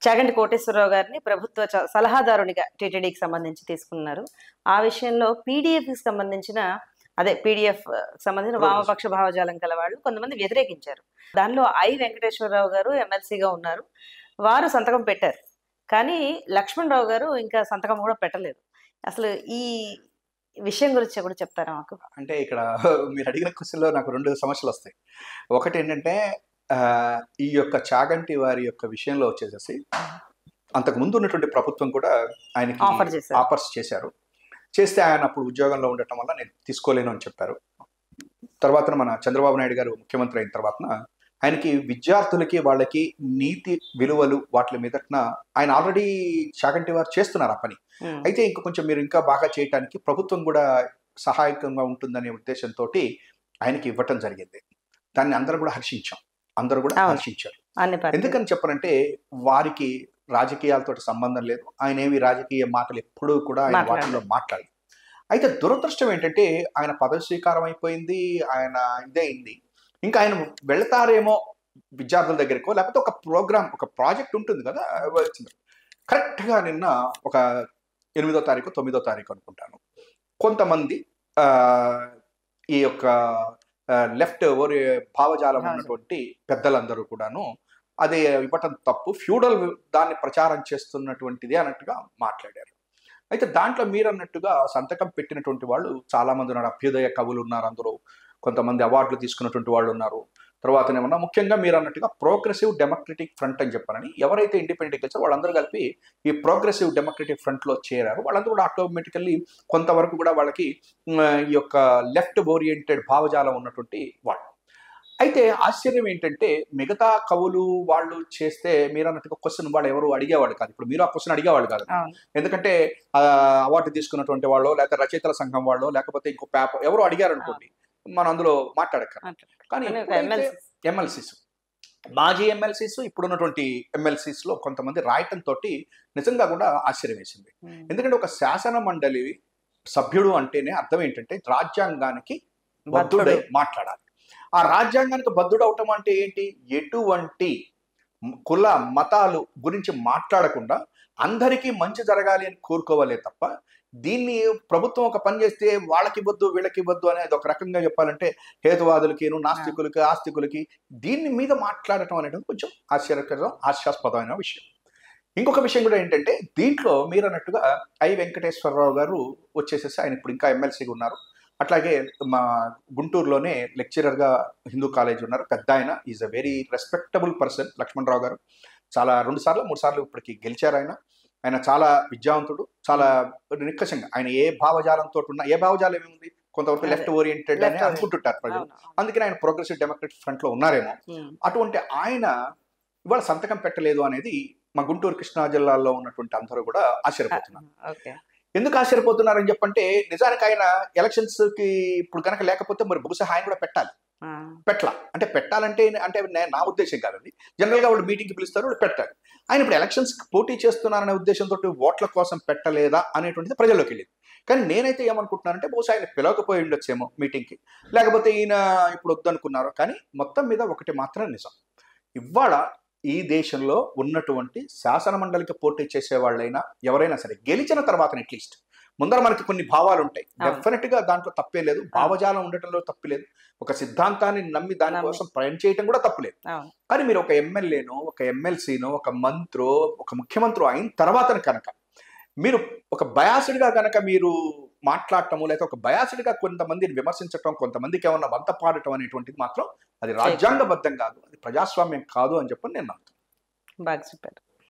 చాగంటి కోటేశ్వరరావు గారిని ప్రభుత్వ సలహాదారునిగా టీటీడీకి సంబంధించి తీసుకున్నారు. ఆ విషయంలో పీడీఎఫ్కి సంబంధించిన పీడీఎఫ్ సంబంధించిన వామపక్ష భావజాలం గల వాళ్ళు కొంతమంది వ్యతిరేకించారు. దానిలో వెంకటేశ్వరరావు గారు ఎమ్మెల్సీగా ఉన్నారు. వారు సంతకం పెట్టారు. కానీ లక్ష్మణరావు గారు ఇంకా సంతకం కూడా పెట్టలేదు. అసలు ఈ విషయం గురించి కూడా చెప్తారా మాకు? అంటే ఇక్కడ మీరు అడిగిన క్వశ్చన్లో నాకు 2 సమస్యలు వస్తాయి. ఒకటి ఏంటంటే ఈ యొక్క చాగంటి వారి యొక్క విషయంలో వచ్చేసేసి అంతకు ముందు ఉన్నటువంటి ప్రభుత్వం కూడా ఆయనకి ఆఫర్స్ చేశారు. చేస్తే ఆయన అప్పుడు ఉద్యోగంలో ఉండటం వల్ల నేను తీసుకోలేను అని చెప్పారు. తర్వాత మన చంద్రబాబు నాయుడు గారు ముఖ్యమంత్రి అయిన తర్వాత ఆయనకి విద్యార్థులకి వాళ్ళకి నీతి విలువలు వాటి మీదట ఆయన ఆల్రెడీ చాగంటి వారు చేస్తున్నారు ఆ పని. అయితే ఇంకా కొంచెం మీరు ఇంకా బాగా చేయటానికి ప్రభుత్వం కూడా సహాయకంగా ఉంటుందనే ఉద్దేశంతో ఆయనకి ఇవ్వటం జరిగింది. దాన్ని అందరూ కూడా హర్షించారు. ఎందుకని చెప్పనంటే వారికి రాజకీయాలతో సంబంధం లేదు. ఆయన ఏమి రాజకీయ మాటలు ఎప్పుడూ కూడా ఆయన వాటిలో మాట్లాడలేదు. అయితే దురదృష్టం ఏంటంటే ఆయన పదవి స్వీకారం అయిపోయింది, ఆయన ఇదే అయింది. ఇంకా ఆయన వెళతారేమో విద్యార్థుల దగ్గరకో, లేకపోతే ఒక ప్రోగ్రామ్ ఒక ప్రాజెక్ట్ ఉంటుంది కదా, కరెక్ట్గా నిన్న ఒక 8వ తారీఖు 9వ తారీఖు అనుకుంటాను, కొంతమంది ఈ యొక్క లెఫ్ట్ భావజాలం ఉన్నటువంటి పెద్దలందరూ కూడాను అదే ఇవ్వటం తప్పు, ఫ్యూడల్ దాన్ని ప్రచారం చేస్తున్నటువంటిది అన్నట్టుగా మాట్లాడారు. అయితే దాంట్లో మీరు అన్నట్టుగా సంతకం పెట్టినటువంటి వాళ్ళు చాలా మంది ఉన్నారు. అభ్యుదయ కవులు ఉన్నారు, అందులో కొంతమంది అవార్డులు తీసుకున్నటువంటి వాళ్ళు ఉన్నారు. తర్వాత ఏమన్నా ముఖ్యంగా మీరు అన్నట్టుగా ప్రోగ్రెసివ్ డెమోక్రటిక్ ఫ్రంట్ అని చెప్పారని ఎవరైతే ఇండిపెండెంట్ గెలిచారో వాళ్ళందరూ కలిపి ఈ ప్రోగ్రెసివ్ డెమోక్రటిక్ ఫ్రంట్లో చేరారు. వాళ్ళందరూ కూడా ఆటోమేటికల్లీ కొంతవరకు కూడా వాళ్ళకి ఈ యొక్క లెఫ్ట్ ఓరియంటెడ్ భావజాలం ఉన్నటువంటి వాళ్ళు. అయితే ఆశ్చర్యం ఏంటంటే మిగతా కవులు వాళ్ళు చేస్తే మీరు అన్నట్టుగా క్వశ్చన్ వాళ్ళు ఎవరు అడిగేవాళ్ళు కాదు. ఇప్పుడు మీరు ఆ క్వశ్చన్ అడిగేవాళ్ళు కాదు, ఎందుకంటే అవార్డు తీసుకున్నటువంటి వాళ్ళు, లేకపోతే రచయితల సంఘం వాళ్ళు, లేకపోతే ఇంకో పేపర్ ఎవరు అడిగారు అనుకోండి, మనం అందులో మాట్లాడక. కానీ ఎమ్మెల్సీస్, మాజీ ఎమ్మెల్సీస్, ఇప్పుడున్నటువంటి ఎమ్మెల్సీస్లో కొంతమంది రాయటం తోటి నిజంగా కూడా ఆశ్చర్యం వేసింది. ఎందుకంటే ఒక శాసన మండలి సభ్యుడు అంటేనే అర్థం ఏంటంటే రాజ్యాంగానికి బద్ధుడై మాట్లాడాలి. ఆ రాజ్యాంగానికి బద్ధుడు అవటం అంటే ఏంటి? ఎటువంటి కుల మతాలు గురించి మాట్లాడకుండా అందరికీ మంచి జరగాలి అని కోరుకోవాలే తప్ప దీన్ని ప్రభుత్వం ఒక పని చేస్తే వాళ్ళకి ఇవ్వద్దు వీళ్ళకి ఇవ్వద్దు అనేది ఒక రకంగా చెప్పాలంటే హేతువాదులకి, నాస్తికులకి, ఆస్తికులకి దీని మీద మాట్లాడటం అనేది కొంచెం హాస్యాస్పదమైన విషయం. ఇంకొక విషయం కూడా ఏంటంటే దీంట్లో మీరు అన్నట్టుగా వెంకటేశ్వరరావు గారు వచ్చేసేసి ఆయన ఇప్పుడు ఇంకా ఎమ్మెల్సీగా ఉన్నారు. అట్లాగే మా గుంటూరులోనే లెక్చరర్గా హిందూ కాలేజ్ ఉన్నారు. పెద్ద ఆయన, is a very respectable person Lakshmanarao గారు. చాలా 2 సార్లు 3 సార్లు ఇప్పటికి గెలిచారు. ఆయన చాలా విద్యావంతుడు, చాలా నిక్కసంగా ఆయన ఏ భావజాలంతో ఉన్నా, ఏ భావజాలం ఏముంది కొంతవరకు లెఫ్ట్ ఓరియంటెడ్ అని అనుకుంటుంటారు ప్రజలు, అందుకని ఆయన ప్రోగ్రెసివ్ డెమోక్రటిక్ ఫ్రంట్ లో ఉన్నారేమో. అటువంటి ఆయన ఇవాళ సంతకం పెట్టలేదు అనేది మా గుంటూరు కృష్ణా జిల్లాలో ఉన్నటువంటి అందరూ కూడా ఆశ్చర్యపోతున్నారు. ఎందుకు ఆశ్చర్యపోతున్నారని చెప్పంటే నిజానికి ఆయన ఎలక్షన్స్ కి ఇప్పుడు కనుక లేకపోతే మరి బహుశా ఆయన కూడా పెట్టాలి. అంటే పెట్టాలంటే అంటే నా ఉద్దేశం కాదండి, జనరల్ గా వాళ్ళు మీటింగ్ కి పిలుస్తారు, వాళ్ళు పెట్టాలి. ఆయన ఇప్పుడు ఎలక్షన్స్ పోటీ చేస్తున్నారనే ఉద్దేశంతో ఓట్ల కోసం పెట్టలేదా అనేటువంటిది ప్రజల్లోకి వెళ్ళింది. కానీ నేనైతే ఏమనుకుంటున్నానంటే బహుశా ఆయన పిలవకపోయి ఉండొచ్చేమో మీటింగ్కి, లేకపోతే ఈయన ఇప్పుడు వద్దనుకున్నారు. కానీ మొత్తం మీద ఒకటి మాత్రం నిజం, ఇవాళ ఈ దేశంలో ఉన్నటువంటి శాసన మండలికి పోటీ చేసే వాళ్ళైనా ఎవరైనా సరే గెలిచిన తర్వాత అట్లీస్ట్ ముందర మనకి కొన్ని భావాలు ఉంటాయి, డెఫినెట్ గా దాంట్లో తప్పే లేదు, భావజాలం ఉండటంలో తప్పు లేదు, ఒక సిద్ధాంతాన్ని నమ్మి దానికోసం ప్రయాణం చేయటం కూడా తప్పులేదు. కానీ మీరు ఒక ఎమ్మెల్యేనో, ఒక ఎమ్మెల్సీనో, ఒక మంత్రో, ఒక ముఖ్యమంత్రి అయిన తర్వాత కనుక మీరు ఒక బయాసిడ్గా కనుక మీరు మాట్లాడటము, లేకపోతే ఒక బయాసిడ్గా కొంతమందిని విమర్శించటం, కొంతమందికి ఏమన్నా వంత పాడటం అనేటువంటిది మాత్రం అది రాజ్యాంగబద్ధం కాదు, అది ప్రజాస్వామ్యం కాదు అని చెప్పని నేను నమ్ముతాను. బాగా చెప్పారు.